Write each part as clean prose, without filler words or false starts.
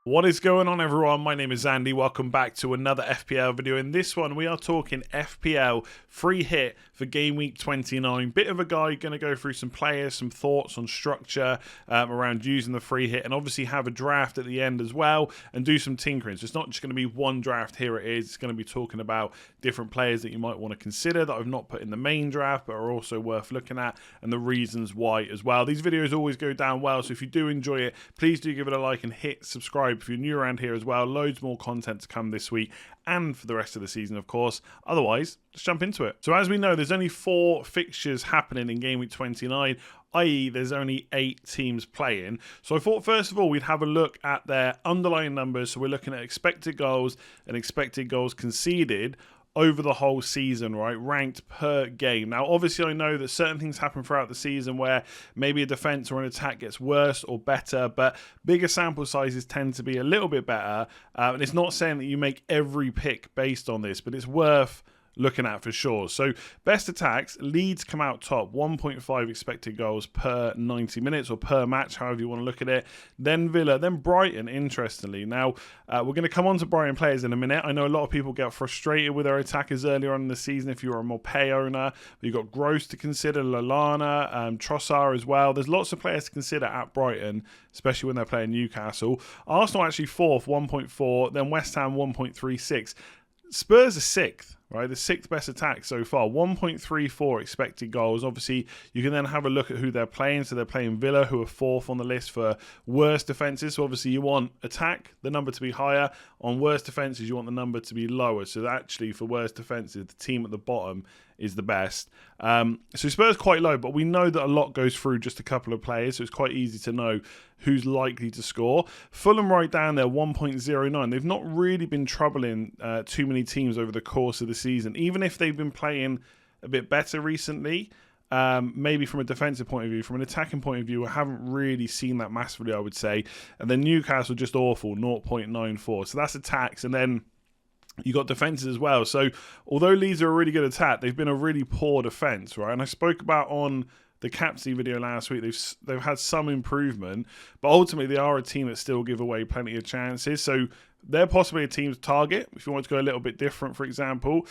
What is going on, everyone? My name is Andy. Welcome back to another FPL video. In this one, we are talking FPL free hit for game week 29. Bit of a guide, going to go through some players, some thoughts on structure around using the free hit, and obviously have a draft at the end as well and do some tinkering. So it's not just going to be one draft. Here it is. It's going to be talking about different players that you might want to consider that I've not put in the main draft but are also worth looking at, and the reasons why as well. These videos always go down well, so if you do enjoy it, please do give it a like and hit subscribe if you're new around here as well. Loads more content to come this week and for the rest of the season, of course. Otherwise, let's jump into it. So as we know, there's only 4 fixtures happening in game week 29, i.e. there's only 8 teams playing. So I thought first of all we'd have a look at their underlying numbers. So we're looking at expected goals and expected goals conceded over the whole season, right? Ranked per game. Now, obviously, I know that certain things happen throughout the season where maybe a defense or an attack gets worse or better, but bigger sample sizes tend to be a little bit better. And it's not saying that you make every pick based on this, but it's worth looking at for sure. So best attacks, Leeds come out top, 1.5 expected goals per 90 minutes or per match, however you want to look at it. Then Villa, then Brighton, interestingly. Now, we're going to come on to Brighton players in a minute. I know a lot of people get frustrated with their attackers earlier on in the season if you're a more pay owner. You've got Gross to consider, Lallana, Trossard as well. There's lots of players to consider at Brighton, especially when they're playing Newcastle. Arsenal actually 4th, 1.4. Then West Ham, 1.36. Spurs are 6th, right? The 6th best attack so far, 1.34 expected goals. Obviously, you can then have a look at who they're playing. So they're playing Villa, who are 4th on the list for worst defences. So obviously, you want attack, the number to be higher. On worst defences, you want the number to be lower. So actually, for worst defences, the team at the bottom is the best. So Spurs quite low, but we know that a lot goes through just a couple of players, so it's quite easy to know who's likely to score. Fulham right down there, 1.09. They've not really been troubling too many teams over the course of the season, even if they've been playing a bit better recently. Maybe from a defensive point of view, from an attacking point of view, I haven't really seen that massively, I would say. And then Newcastle just awful, 0.94. So that's attacks, and then you got defenses as well. So although Leeds are a really good attack, they've been a really poor defense, right? And I spoke about on the captaincy video last week, they've had some improvement, but ultimately they are a team that still give away plenty of chances. So they're possibly a team to target if you want to go a little bit different, for example.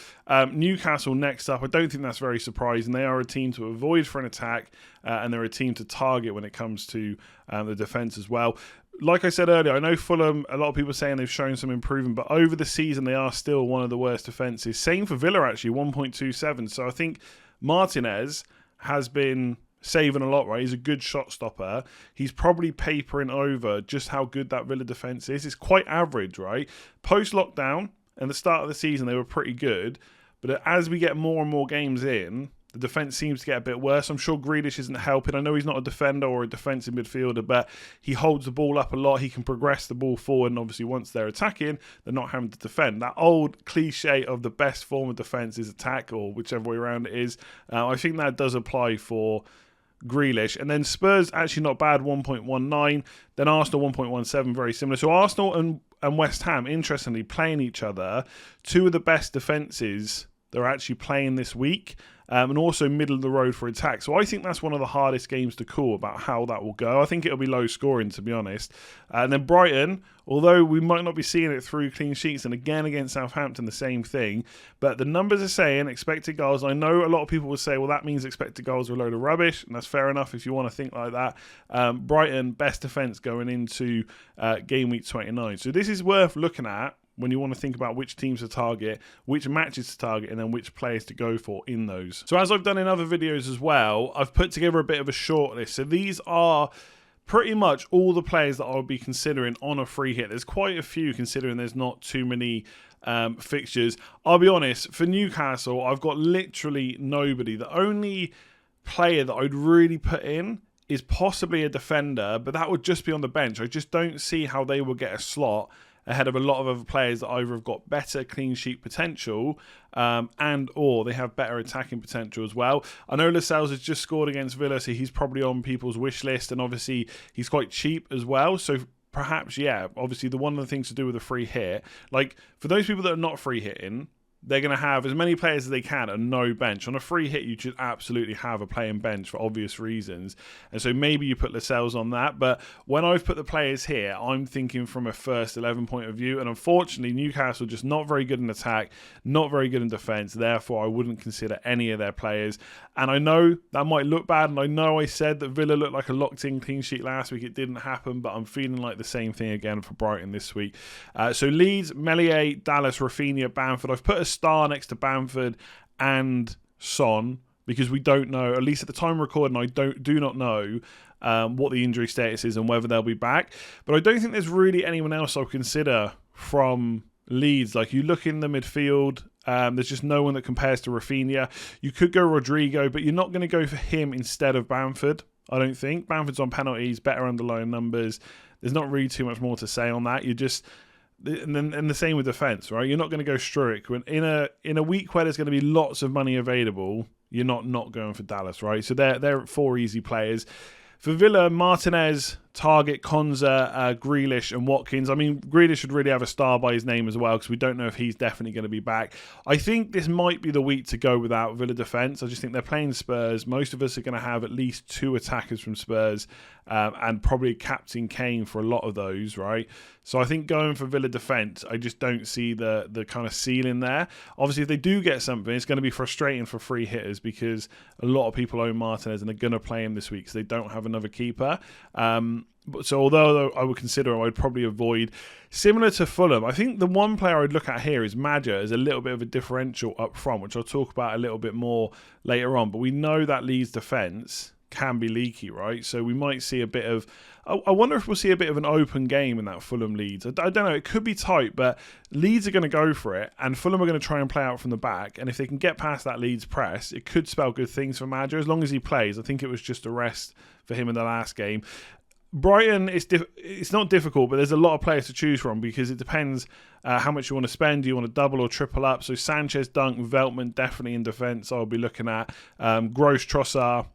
Newcastle next up, I don't think that's very surprising. They are a team to avoid for an attack, and they're a team to target when it comes to the defence as well. Like I said earlier, I know Fulham, a lot of people are saying they've shown some improvement, but over the season they are still one of the worst defences. Same for Villa, actually, 1.27. So I think Martinez has been saving a lot, right? He's a good shot stopper. He's probably papering over just how good that Villa defence is. It's quite average, right? Post-lockdown and the start of the season, they were pretty good. But as we get more and more games in, the defence seems to get a bit worse. I'm sure Grealish isn't helping. I know he's not a defender or a defensive midfielder, but he holds the ball up a lot. He can progress the ball forward, and obviously once they're attacking, they're not having to defend. That old cliche of the best form of defence is attack, or whichever way around it is. I think that does apply for Grealish. And then Spurs, actually not bad, 1.19. Then Arsenal, 1.17, very similar. So Arsenal and West Ham, interestingly, playing each other. 2 of the best defences they're actually playing this week. And also middle of the road for attack. So I think that's one of the hardest games to call about how that will go. I think it'll be low scoring, to be honest. And then Brighton, although we might not be seeing it through clean sheets, and again against Southampton, the same thing. But the numbers are saying expected goals. I know a lot of people will say, well, that means expected goals are a load of rubbish. And that's fair enough if you want to think like that. Brighton, best defence going into game week 29. So this is worth looking at when you want to think about which teams to target, which matches to target, and then which players to go for in those. So as I've done in other videos as well, I've put together a bit of a shortlist. So these are pretty much all the players that I'll be considering on a free hit. There's quite a few considering there's not too many fixtures. I'll be honest, for Newcastle, I've got literally nobody. The only player that I'd really put in is possibly a defender, but that would just be on the bench. I just don't see how they will get a slot ahead of a lot of other players that either have got better clean sheet potential and or they have better attacking potential as well. I know Lascelles has just scored against Villa, so he's probably on people's wish list, and obviously he's quite cheap as well. So perhaps, yeah, obviously one of the things to do with a free hit, like for those people that are not free hitting, they're going to have as many players as they can and no bench. On a free hit, you should absolutely have a playing bench for obvious reasons. And so maybe you put Lascelles on that. But when I've put the players here, I'm thinking from a first 11 point of view. And unfortunately, Newcastle just not very good in attack, not very good in defence. Therefore, I wouldn't consider any of their players. And I know that might look bad. And I know I said that Villa looked like a locked-in clean sheet last week. It didn't happen. But I'm feeling like the same thing again for Brighton this week. So Leeds, Meslier, Dallas, Rafinha, Bamford. I've put a star next to Bamford and Son because we don't know, at least at the time of recording, I do not know what the injury status is and whether they'll be back. But I don't think there's really anyone else I'll consider from Leeds. Like, you look in the midfield, there's just no one that compares to Rafinha. You could go Rodrigo, but you're not going to go for him instead of Bamford, I don't think. Bamford's on penalties, better underlying numbers. There's not really too much more to say on that. You just... And the same with defence, right? You're not going to go Struijk. When in a week where there's going to be lots of money available, you're not going for Dallas, right? So they're 4 easy players. For Villa, Martinez, Target, Konza, Grealish and Watkins. I mean, Grealish should really have a star by his name as well because we don't know if he's definitely going to be back. I think this might be the week to go without Villa defence. I just think they're playing Spurs. Most of us are going to have at least 2 attackers from Spurs and probably Captain Kane for a lot of those, right? So I think going for Villa defence, I just don't see the kind of ceiling there. Obviously, if they do get something, it's going to be frustrating for free hitters because a lot of people own Martinez and they're going to play him this week because they don't have another keeper. So although I would consider him, I'd probably avoid. Similar to Fulham, I think the one player I'd look at here is Madja as a little bit of a differential up front, which I'll talk about a little bit more later on. But we know that Leeds' defence can be leaky, right? So we might see a bit of... I wonder if we'll see a bit of an open game in that Fulham Leeds. I don't know. It could be tight, but Leeds are going to go for it, and Fulham are going to try and play out from the back. And if they can get past that Leeds press, it could spell good things for Madja as long as he plays. I think it was just a rest for him in the last game. Brighton, it's not difficult, but there's a lot of players to choose from because it depends how much you want to spend. Do you want to double or triple up? So Sanchez, Dunk, Veltman, definitely in defence I'll be looking at. Gross, Trossard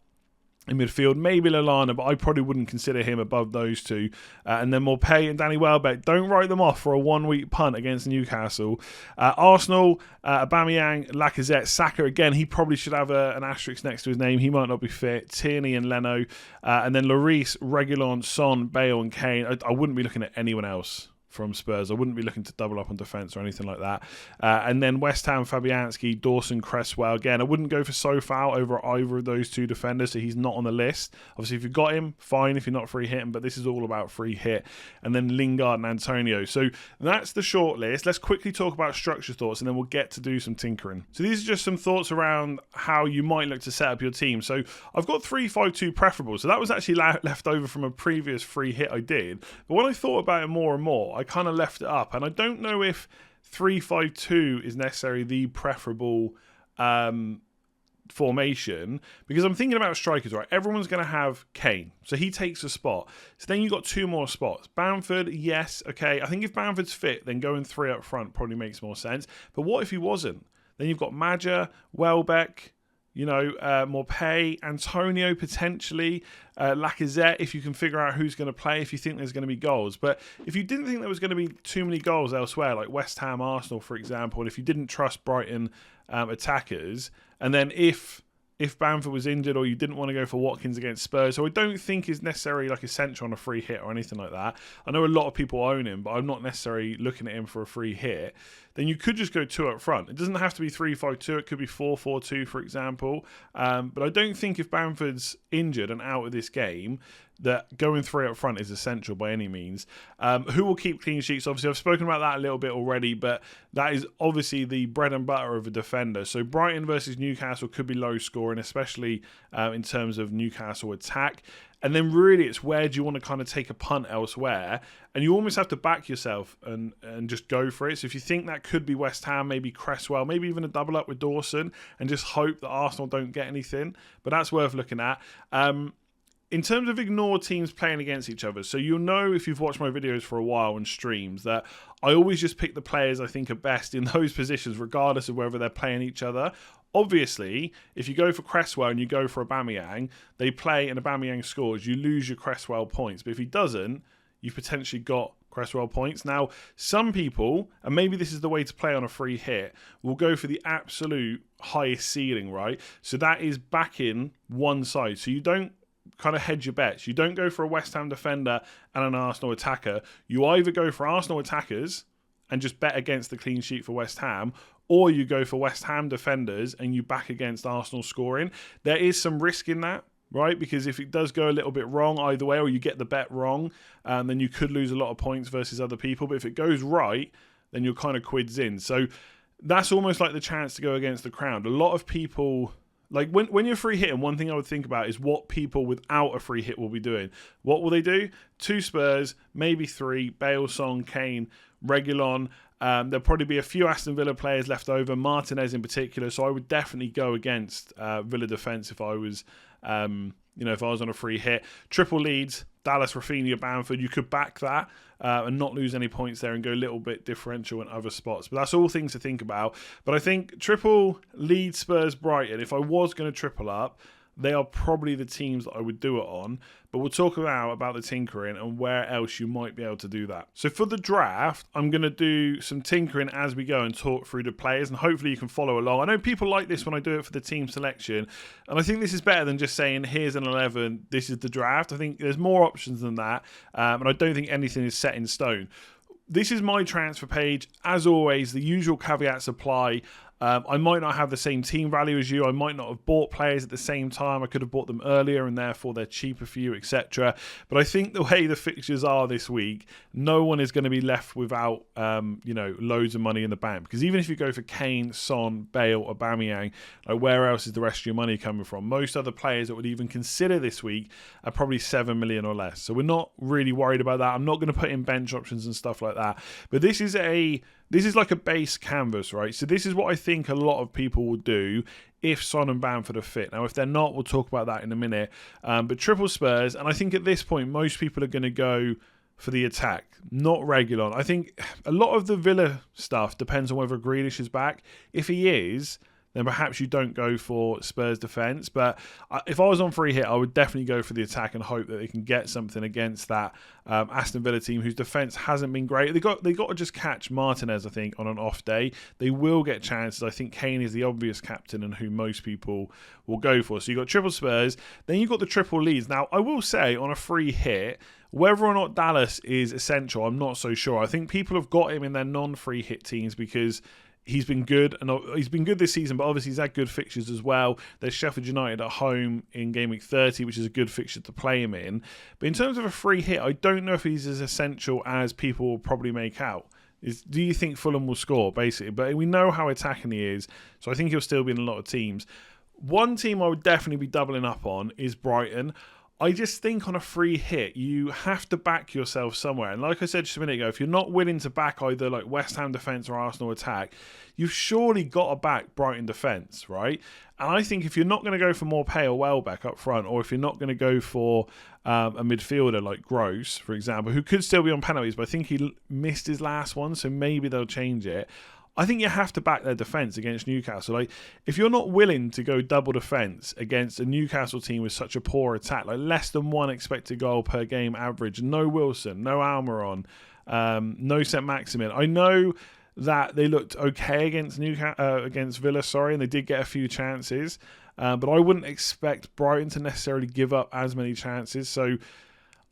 in midfield, maybe Lallana, but I probably wouldn't consider him above those two. And then Morpay and Danny Welbeck, don't write them off for a 1-week punt against Newcastle. Arsenal, Aubameyang, Lacazette, Saka, again, he probably should have an asterisk next to his name. He might not be fit. Tierney and Leno. And then Lloris, Reguilon, Son, Bale and Kane. I wouldn't be looking at anyone else from Spurs. I wouldn't be looking to double up on defence or anything like that. And then West Ham, Fabianski, Dawson, Cresswell. Again, I wouldn't go for Sofal over either of those 2 defenders, so he's not on the list. Obviously, if you've got him, fine. If you're not free hitting, but this is all about free hit. And then Lingard and Antonio. So that's the short list. Let's quickly talk about structure thoughts, and then we'll get to do some tinkering. So these are just some thoughts around how you might look to set up your team. So I've got 3-5-2 preferable. So that was actually left over from a previous free hit I did. But when I thought about it more and more, I kind of left it up, and I don't know if 3-5-2 is necessarily the preferable formation because I'm thinking about strikers, right? Everyone's going to have Kane, so he takes a spot. So then you've got 2 more spots. Bamford, yes, okay. I think if Bamford's fit, then going 3 up front probably makes more sense. But what if he wasn't? Then you've got Madja, Welbeck, Morpay, Antonio potentially, Lacazette if you can figure out who's going to play, if you think there's going to be goals. But if you didn't think there was going to be too many goals elsewhere, like West Ham, Arsenal, for example, and if you didn't trust Brighton attackers, and then if Bamford was injured or you didn't want to go for Watkins against Spurs, so I don't think is necessarily like essential on a free hit or anything like that. I know a lot of people own him, but I'm not necessarily looking at him for a free hit. Then you could just go 2 up front. It doesn't have to be 3-5-2. It could be 4-4-2, for example. But I don't think if Bamford's injured and out of this game, that going 3 up front is essential by any means. Who will keep clean sheets? Obviously, I've spoken about that a little bit already, but that is obviously the bread and butter of a defender. So Brighton versus Newcastle could be low scoring, especially in terms of Newcastle attack. And then really it's where do you want to kind of take a punt elsewhere? And you almost have to back yourself and just go for it. So if you think that could be West Ham, maybe Cresswell, maybe even a double up with Dawson and just hope that Arsenal don't get anything. But that's worth looking at. In terms of ignore teams playing against each other, so you'll know if you've watched my videos for a while and streams that I always just pick the players I think are best in those positions regardless of whether they're playing each other. Obviously, if you go for Cresswell and you go for Aubameyang, they play and Aubameyang scores, you lose your Cresswell points. But if he doesn't, you've potentially got Cresswell points. Now, some people, and maybe this is the way to play on a free hit, will go for the absolute highest ceiling, right? So that is backing one side. So you don't kind of hedge your bets. You don't go for a West Ham defender and an Arsenal attacker. You either go for Arsenal attackers and just bet against the clean sheet for West Ham, or you go for West Ham defenders and you back against Arsenal scoring. There is some risk in that, right? Because if it does go a little bit wrong either way, or you get the bet wrong, then you could lose a lot of points versus other people. But if it goes right, then you're kind of quids in. So that's almost like the chance to go against the crowd. A lot of people, like when you're free hitting, one thing I would think about is what people without a free hit will be doing. What will they do? 2 Spurs, maybe 3, Bale, Son, Kane, Reguilon. There'll probably be a few Aston Villa players left over, Martinez in particular. So I would definitely go against Villa defence if I was, if I was on a free hit. Triple Leeds, Dallas, Rafinha, Bamford. You could back that and not lose any points there and go a little bit differential in other spots. But that's all things to think about. But I think triple Leeds, Spurs, Brighton. If I was going to triple up, they are probably the teams that I would do it on. But we'll talk about the tinkering and where else you might be able to do that. So for the draft, I'm going to do some tinkering as we go and talk through the players, and hopefully you can follow along. I know people like this when I do it for the team selection, and I think this is better than just saying, here's an 11, this is the draft. I think there's more options than that, and I don't think anything is set in stone. This is my transfer page. As always, the usual caveats apply. I might not have the same team value as you. I might not have bought players at the same time. I could have bought them earlier and therefore they're cheaper for you, etc. But I think the way the fixtures are this week, no one is going to be left without, loads of money in the bank. Because even if you go for Kane, Son, Bale, Aubameyang, where else is the rest of your money coming from? Most other players that would even consider this week are probably 7 million or less. So we're not really worried about that. I'm not going to put in bench options and stuff like that. But this is like a base canvas, right? So this is what I think a lot of people will do if Son and Bamford are fit. Now, if they're not, we'll talk about that in a minute. But triple Spurs, and I think at this point, most people are going to go for the attack, not Reguilon. I think a lot of the Villa stuff depends on whether Grealish is back. If he is, then perhaps you don't go for Spurs defence. But if I was on free hit, I would definitely go for the attack and hope that they can get something against that Aston Villa team whose defence hasn't been great. They got to just catch Martinez, I think, on an off day. They will get chances. I think Kane is the obvious captain and who most people will go for. So you've got triple Spurs. Then you've got the triple Leeds. Now, I will say on a free hit, whether or not Dallas is essential, I'm not so sure. I think people have got him in their non-free hit teams because he's been good, and he's been good this season, but obviously he's had good fixtures as well. There's Sheffield United at home in Game Week 30, which is a good fixture to play him in. But in terms of a free hit, I don't know if he's as essential as people will probably make out. Do you think Fulham will score, basically? But we know how attacking he is, so I think he'll still be in a lot of teams. One team I would definitely be doubling up on is Brighton. I just think on a free hit, you have to back yourself somewhere. And like I said just a minute ago, if you're not willing to back either like West Ham defence or Arsenal attack, you've surely got to back Brighton defence, right? And I think if you're not going to go for more pay or Welbeck up front, or if you're not going to go for a midfielder like Gross, for example, who could still be on penalties, but I think he missed his last one, so maybe they'll change it. I think you have to back their defence against Newcastle. Like, if you're not willing to go double defence against a Newcastle team with such a poor attack, like less than 1 expected goal per game average, no Wilson, no Almiron, no St Maximin. I know that they looked okay against against Villa, and they did get a few chances, but I wouldn't expect Brighton to necessarily give up as many chances. So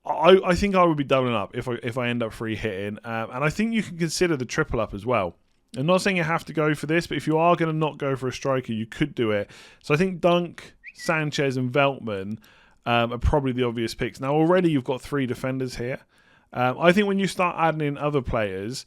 I think I would be doubling up if I end up free hitting, and I think you can consider the triple up as well. I'm not saying you have to go for this, but if you are going to not go for a striker, you could do it. So I think Dunk, Sanchez and Veltman are probably the obvious picks. Now, already you've got 3 defenders here. I think when you start adding in other players,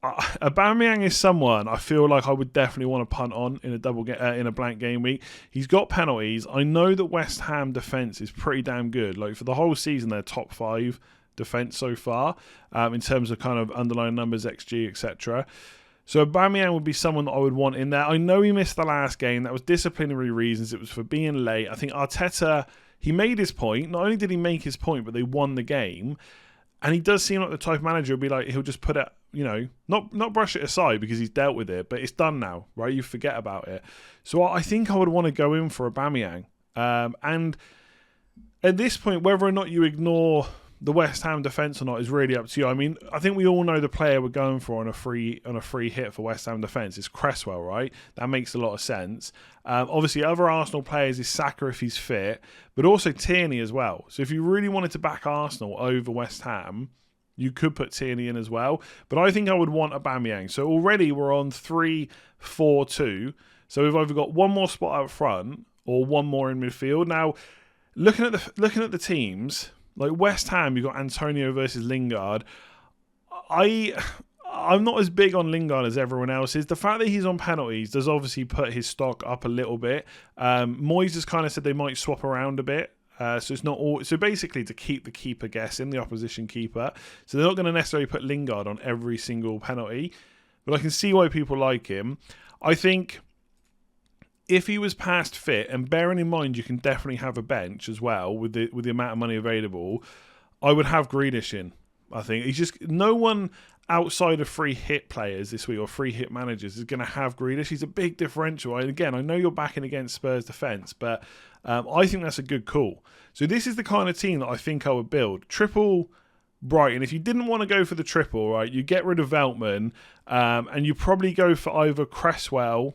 Aubameyang is someone I feel like I would definitely want to punt on in a blank game week. He's got penalties. I know that West Ham defence is pretty damn good. Like for the whole season, they're top 5 defence so far in terms of kind of underlying numbers, XG, etc. So Aubameyang would be someone that I would want in there. I know he missed the last game. That was disciplinary reasons. It was for being late. I think Arteta, he made his point. Not only did he make his point, but they won the game. And he does seem like the type of manager would be like, he'll just put it, not brush it aside because he's dealt with it, but it's done now, right? You forget about it. So I think I would want to go in for Aubameyang. And at this point, whether or not you ignore the West Ham defence or not is really up to you. I mean, I think we all know the player we're going for on a free hit for West Ham defence is Cresswell, right? That makes a lot of sense. Obviously, other Arsenal players is Saka if he's fit, but also Tierney as well. So if you really wanted to back Arsenal over West Ham, you could put Tierney in as well. But I think I would want Aubameyang. So already we're on 3-4-2. So we've either got one more spot up front or one more in midfield. Now, looking at the teams, like West Ham, you've got Antonio versus Lingard. I'm not as big on Lingard as everyone else is. The fact that he's on penalties does obviously put his stock up a little bit. Moyes has kind of said they might swap around a bit. So it's not all. So basically, to keep the keeper guessing, the opposition keeper. So they're not going to necessarily put Lingard on every single penalty, but I can see why people like him. I think if he was past fit, and bearing in mind you can definitely have a bench as well with the amount of money available, I would have Grealish in. I think he's just no one outside of free hit players this week or free hit managers is going to have Grealish. He's a big differential. And again, I know you're backing against Spurs defence, but I think that's a good call. So this is the kind of team that I think I would build. Triple Brighton. If you didn't want to go for the triple, right, you get rid of Veltman and you probably go for either Cresswell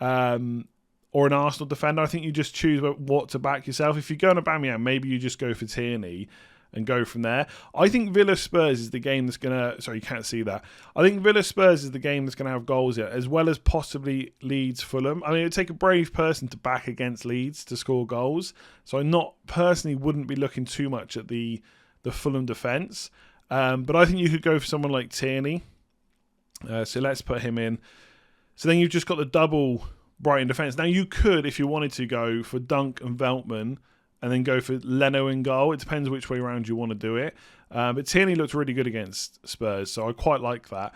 or an Arsenal defender. I think you just choose what to back yourself. If you go on Aubameyang, maybe you just go for Tierney and go from there. I think Villa Spurs is the game that's going to... Sorry, you can't see that. I think Villa Spurs is the game that's going to have goals here, as well as possibly Leeds Fulham. I mean, it would take a brave person to back against Leeds to score goals. So I personally wouldn't be looking too much at the Fulham defence. But I think you could go for someone like Tierney. So let's put him in. So then you've just got the double Brighton defence. Now you could, if you wanted to, go for Dunk and Veltman and then go for Leno in goal. It depends which way around you want to do it. But Tierney looked really good against Spurs, so I quite like that.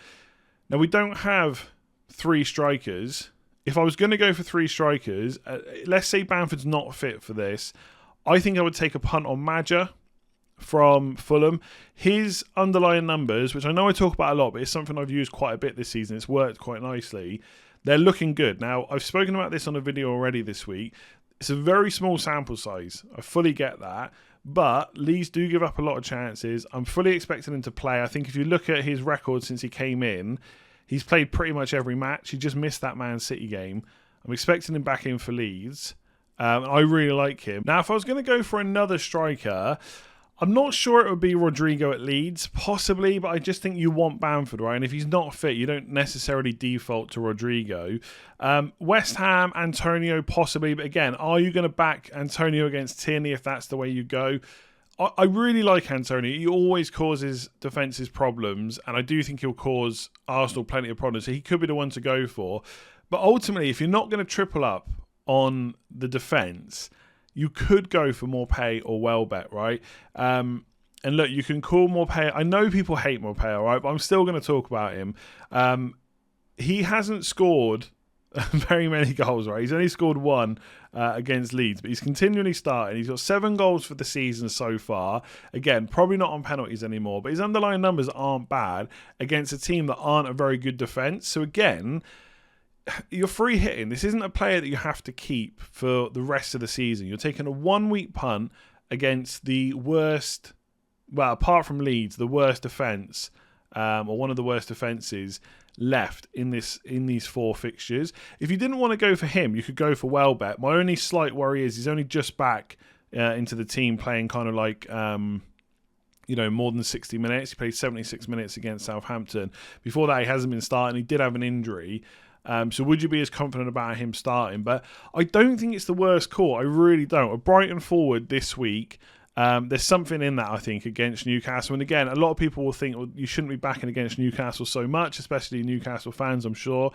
Now, we don't have three strikers. If I was going to go for three strikers, let's say Bamford's not fit for this, I think I would take a punt on Maja from Fulham. His underlying numbers, which I know I talk about a lot, but it's something I've used quite a bit this season. It's worked quite nicely. They're looking good. Now, I've spoken about this on a video already this week. It's a very small sample size. I fully get that. But Leeds do give up a lot of chances. I'm fully expecting him to play. I think if you look at his record since he came in, he's played pretty much every match. He just missed that Man City game. I'm expecting him back in for Leeds. I really like him. Now, if I was going to go for another striker, I'm not sure it would be Rodrigo at Leeds, possibly, but I just think you want Bamford, right? And if he's not fit, you don't necessarily default to Rodrigo. West Ham, Antonio, possibly, but again, are you going to back Antonio against Tierney if that's the way you go? I really like Antonio. He always causes defences problems, and I do think he'll cause Arsenal plenty of problems, so he could be the one to go for. But ultimately, if you're not going to triple up on the defence, you could go for Maupay or Welbeck, right? And look, you can call Maupay. I know people hate Maupay, all right, but I'm still going to talk about him. He hasn't scored very many goals, right? He's only scored one against Leeds, but he's continually starting. He's got 7 goals for the season so far. Again, probably not on penalties anymore, but his underlying numbers aren't bad against a team that aren't a very good defence. So again, you're free hitting. This isn't a player that you have to keep for the rest of the season. You're taking a 1-week punt against the worst, well, apart from Leeds, the worst defence, or one of the worst defences left in these 4 fixtures. If you didn't want to go for him, you could go for Welbeck. My only slight worry is he's only just back into the team, playing kind of like more than 60 minutes. He played 76 minutes against Southampton. Before that, he hasn't been starting. He did have an injury. So would you be as confident about him starting? But I don't think it's the worst call. I really don't. A Brighton forward this week, there's something in that, I think, against Newcastle. And again, a lot of people will think, well, you shouldn't be backing against Newcastle so much, especially Newcastle fans, I'm sure.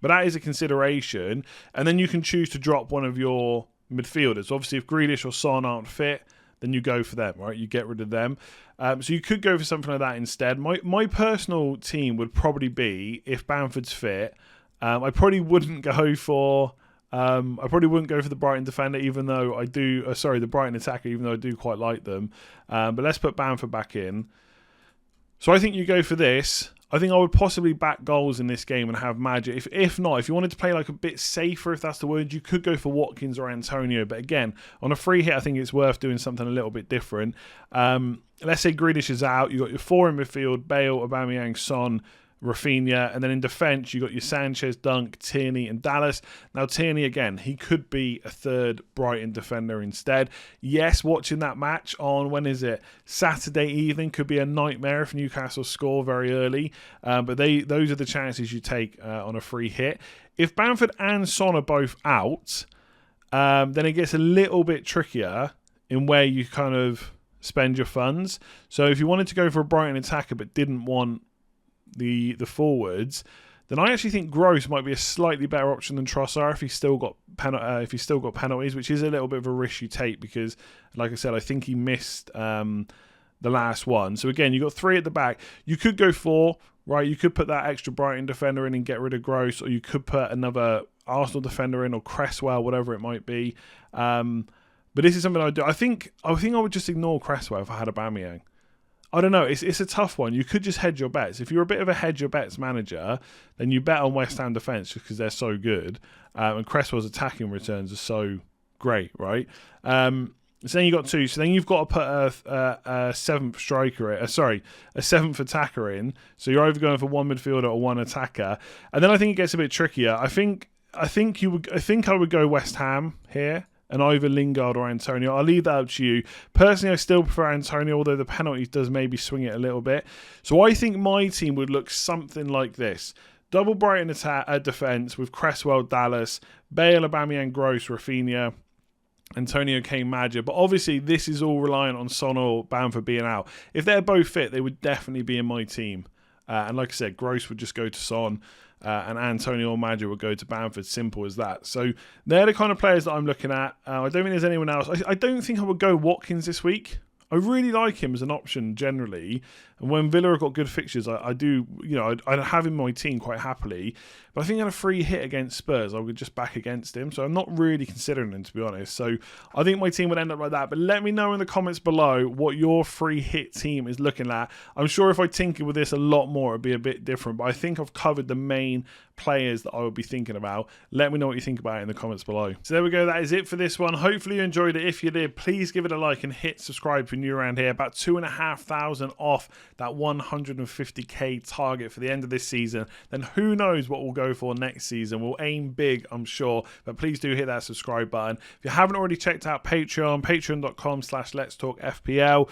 But that is a consideration. And then you can choose to drop one of your midfielders. Obviously, if Grealish or Son aren't fit, then you go for them, right? You get rid of them. So you could go for something like that instead. My personal team would probably be, if Bamford's fit, I probably wouldn't go for the Brighton defender, even though I do. The Brighton attacker, even though I do quite like them. But let's put Bamford back in. So I think you go for this. I think I would possibly back goals in this game and have Magic. If not, if you wanted to play like a bit safer, if that's the word, you could go for Watkins or Antonio. But again, on a free hit, I think it's worth doing something a little bit different. Let's say Grealish is out. You've got your 4 in midfield, Bale, Aubameyang, Son, Rafinha, and then in defence you got your Sanchez, Dunk, Tierney and Dallas. Now Tierney, again, he could be a third Brighton defender instead. Yes, watching that match on, when is it, Saturday evening, could be a nightmare if Newcastle score very early, but those are the chances you take on a free hit. If Bamford and Son are both out, then it gets a little bit trickier in where you kind of spend your funds. So if you wanted to go for a Brighton attacker but didn't want the forwards, then I actually think Gross might be a slightly better option than Trossard if he's still got penalties, which is a little bit of a risk you take because, like I said, I think he missed the last one. So again, you've got 3 at the back. You could go 4, right? You could put that extra Brighton defender in and get rid of Gross, or you could put another Arsenal defender in, or Cresswell, whatever it might be. But this is something I do. I think I would just ignore Cresswell if I had Aubameyang. I don't know. It's a tough one. You could just hedge your bets. If you're a bit of a hedge your bets manager, then you bet on West Ham defence just because they're so good. And Cresswell's attacking returns are so great, right? So then you got 2. So then you've got to put a 7th striker, a 7th attacker in. So you're either going for 1 midfielder or 1 attacker. And then I think it gets a bit trickier. I think I would go West Ham here, and either Lingard or Antonio. I'll leave that up to you. Personally, I still prefer Antonio, although the penalties does maybe swing it a little bit. So I think my team would look something like this. Double Brighton defence with Cresswell, Dallas, Bale, Aubameyang, Gross, Rafinha, Antonio, Kane, Madja. But obviously, this is all reliant on Son or Bamford being out. If they're both fit, they would definitely be in my team. And like I said, Gross would just go to Son. And Antonio or Madja would go to Bamford. Simple as that. So they're the kind of players that I'm looking at. I don't think there's anyone else. I don't think I would go Watkins this week. I really like him as an option generally. And when Villa have got good fixtures, I do, I'd have him in my team quite happily. But I think on a free hit against Spurs, I would just back against him. So I'm not really considering him, to be honest. So I think my team would end up like that. But let me know in the comments below what your free hit team is looking at. I'm sure if I tinker with this a lot more, it'd be a bit different. But I think I've covered the main players that I would be thinking about. Let me know what you think about it in the comments below. So there we go. That is it for this one. Hopefully you enjoyed it. If you did, please give it a like and hit subscribe if you're new around here. About 2,500 off that 150k target for the end of this season. Then who knows what we'll go for next season. We'll aim big, I'm sure. But please do hit that subscribe button. If you haven't already checked out Patreon, patreon.com/letstalkfpl.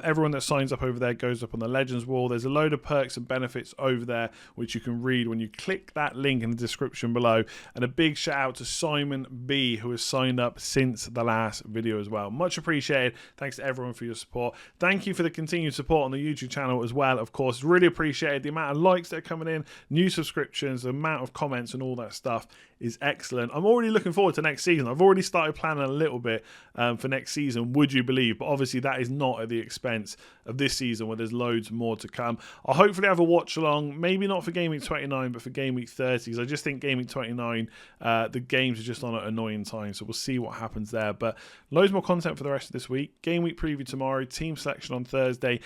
Everyone that signs up over there goes up on the Legends wall. There's a load of perks and benefits over there which you can read when you click that link in the description below. And a big shout out to Simon B, who has signed up since the last video as well. Much appreciated. Thanks to everyone for your support. Thank you for the continued support on the YouTube channel as well, of course. Really appreciated the amount of likes that are coming in, new subscriptions, the amount of comments and all that stuff is excellent. I'm already looking forward to next season. I've already started planning a little bit for next season, would you believe? But obviously that is not at the expense of this season where there's loads more to come. I'll hopefully have a watch along, maybe not for Game Week 29, but for Game Week 30, because I just think Game Week 29, the games are just on at annoying times, so we'll see what happens there. But loads more content for the rest of this week. Game Week preview tomorrow, team selection on Thursday,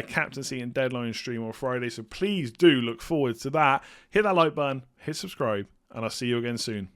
captaincy and deadline stream on Friday, so please do look forward to that. Hit that like button, hit subscribe, and I'll see you again soon.